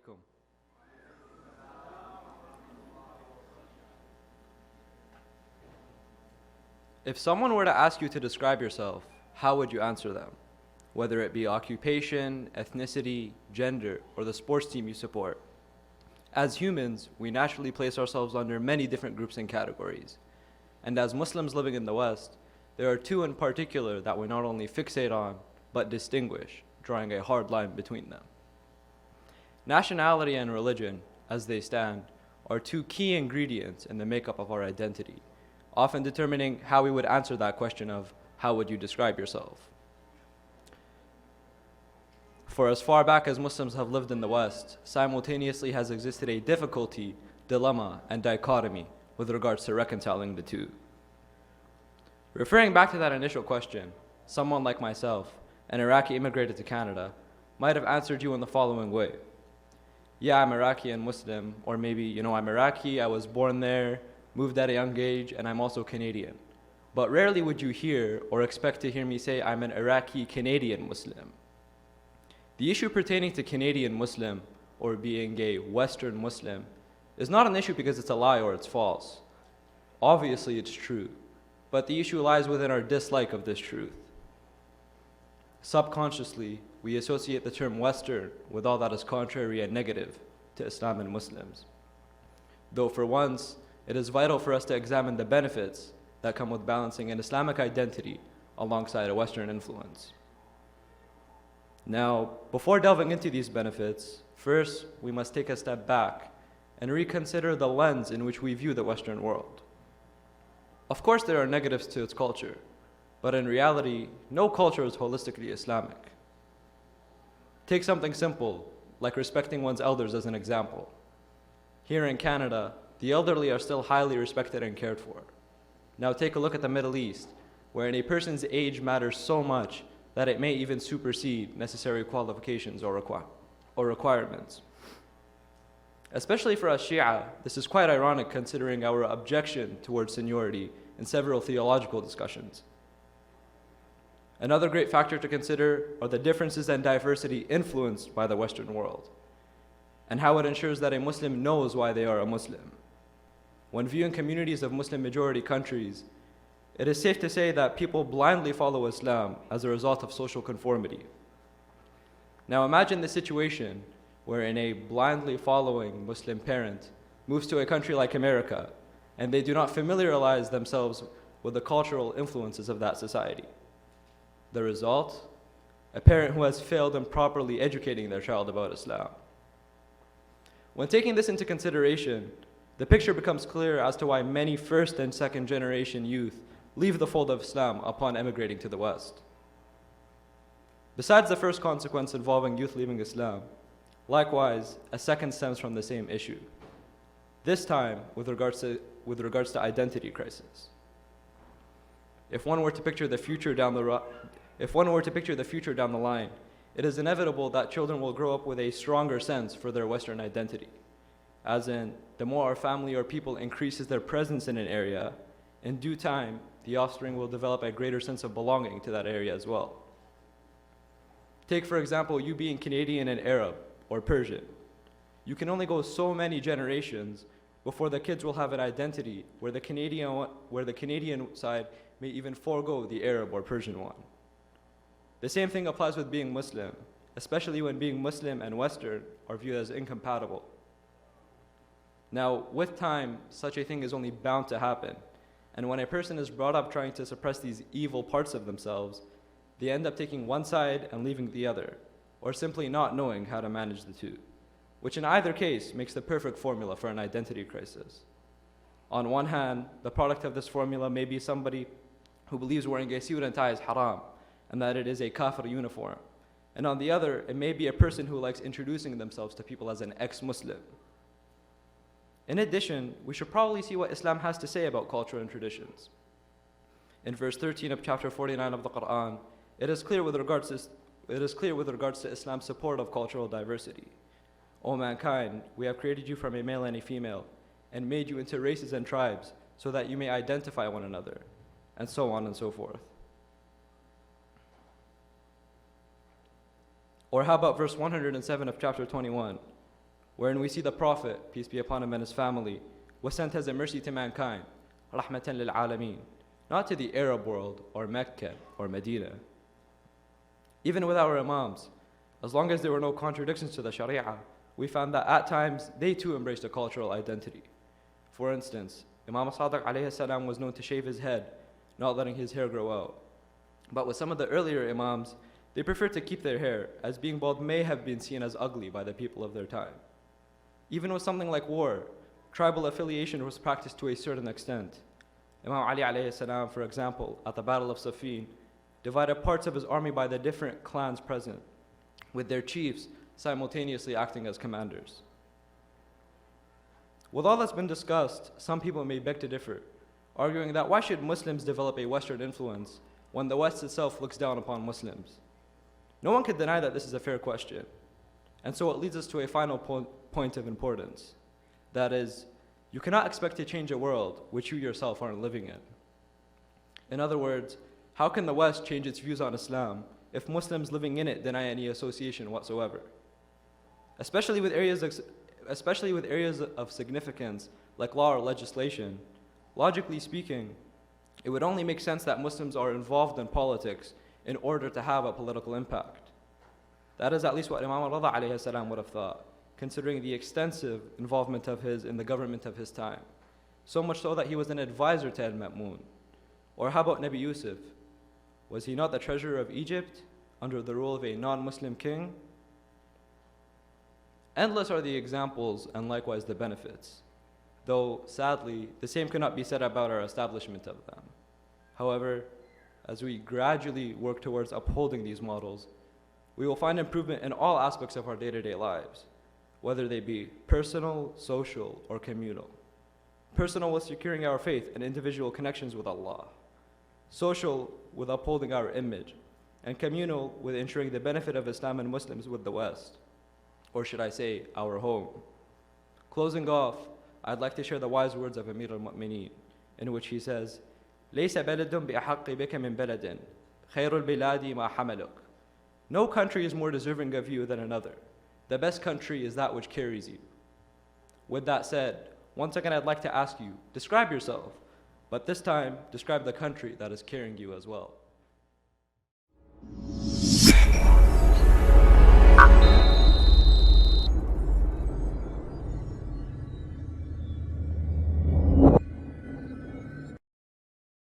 alaikum. If someone were to ask you to describe yourself, how would you answer them? Whether it be occupation, ethnicity, gender, or the sports team you support. As humans, we naturally place ourselves under many different groups and categories. And as Muslims living in the West, there are two in particular that we not only fixate on, but distinguish, drawing a hard line between them. Nationality and religion, as they stand, are two key ingredients in the makeup of our identity, often determining how we would answer that question of, how would you describe yourself? For as far back as Muslims have lived in the West, simultaneously has existed a difficulty, dilemma, and dichotomy with regards to reconciling the two. Referring back to that initial question, someone like myself, an Iraqi immigrated to Canada, might have answered you in the following way. Yeah, I'm Iraqi and Muslim, or maybe, I'm Iraqi, I was born there, moved at a young age, and I'm also Canadian. But rarely would you hear or expect to hear me say I'm an Iraqi Canadian Muslim. The issue pertaining to Canadian Muslim, or being a Western Muslim, is not an issue because it's a lie or it's false. Obviously it's true, but the issue lies within our dislike of this truth. Subconsciously, we associate the term Western with all that is contrary and negative to Islam and Muslims. Though for once, it is vital for us to examine the benefits that come with balancing an Islamic identity alongside a Western influence. Now, before delving into these benefits, first we must take a step back and reconsider the lens in which we view the Western world. Of course, there are negatives to its culture, but in reality, no culture is holistically Islamic. Take something simple, like respecting one's elders as an example. Here in Canada, the elderly are still highly respected and cared for. Now take a look at the Middle East, wherein a person's age matters so much that it may even supersede necessary qualifications or requirements. Especially for us Shia, this is quite ironic considering our objection towards seniority in several theological discussions. Another great factor to consider are the differences and diversity influenced by the Western world, and how it ensures that a Muslim knows why they are a Muslim. When viewing communities of Muslim majority countries, it is safe to say that people blindly follow Islam as a result of social conformity. Now imagine the situation wherein a blindly following Muslim parent moves to a country like America and they do not familiarize themselves with the cultural influences of that society. The result? A parent who has failed in properly educating their child about Islam. When taking this into consideration, the picture becomes clear as to why many first and second generation youth leave the fold of Islam upon emigrating to the West. Besides the first consequence involving youth leaving Islam, likewise, a second stems from the same issue. This time, with regards to identity crisis. If one were to picture the future down the line, it is inevitable that children will grow up with a stronger sense for their Western identity. As in, the more our family or people increases their presence in an area, in due time, the offspring will develop a greater sense of belonging to that area as well. Take, for example, you being Canadian and Arab, or Persian. You can only go so many generations before the kids will have an identity where the Canadian side may even forego the Arab or Persian one. The same thing applies with being Muslim, especially when being Muslim and Western are viewed as incompatible. Now, with time, such a thing is only bound to happen. And when a person is brought up trying to suppress these evil parts of themselves, they end up taking one side and leaving the other, or simply not knowing how to manage the two, which in either case makes the perfect formula for an identity crisis. On one hand, the product of this formula may be somebody who believes wearing a suit and tie is haram, and that it is a kafir uniform. And on the other, it may be a person who likes introducing themselves to people as an ex-Muslim. In addition, we should probably see what Islam has to say about culture and traditions. In verse 13 of chapter 49 of the Quran, it is clear with regards to Islam's support of cultural diversity. O mankind, we have created you from a male and a female, and made you into races and tribes, so that you may identify one another, and so on and so forth. Or how about verse 107 of chapter 21? wherein we see the Prophet, peace be upon him and his family, was sent as a mercy to mankind, rahmatan lil alameen, not to the Arab world or Mecca or Medina. Even with our Imams, as long as there were no contradictions to the Sharia, we found that at times they too embraced a cultural identity. For instance, Imam Sadiq alayhi salam was known to shave his head, not letting his hair grow out. But with some of the earlier Imams, they preferred to keep their hair, as being bald may have been seen as ugly by the people of their time. Even with something like war, tribal affiliation was practiced to a certain extent. Imam Ali alayhi salam, for example, at the Battle of Siffin, divided parts of his army by the different clans present, with their chiefs simultaneously acting as commanders. With all that's been discussed, some people may beg to differ, arguing that why should Muslims develop a Western influence when the West itself looks down upon Muslims? No one could deny that this is a fair question. And so it leads us to a final point of importance. That is, you cannot expect to change a world which you yourself aren't living in. In other words, how can the West change its views on Islam if Muslims living in it deny any association whatsoever? Especially with areas of significance like law or legislation, logically speaking, it would only make sense that Muslims are involved in politics in order to have a political impact. That is at least what Imam al-Rida alayhi salam would have thought, considering the extensive involvement of his in the government of his time. So much so that he was an advisor to Al-Ma'mun. Or how about Nabi Yusuf? Was he not the treasurer of Egypt under the rule of a non-Muslim king? Endless are the examples and likewise the benefits, though sadly, the same cannot be said about our establishment of them. However, as we gradually work towards upholding these models, we will find improvement in all aspects of our day-to-day lives, whether they be personal, social, or communal. Personal with securing our faith and individual connections with Allah. Social with upholding our image, and communal with ensuring the benefit of Islam and Muslims with the West, or should I say, our home. Closing off, I'd like to share the wise words of Amir al-Mu'mineen, in which he says, ليس بلد بأحق بك من بلد خير البلاد ما حملك. No country is more deserving of you than another. The best country is that which carries you. With that said, once again I'd like to ask you, describe yourself, but this time describe the country that is carrying you as well.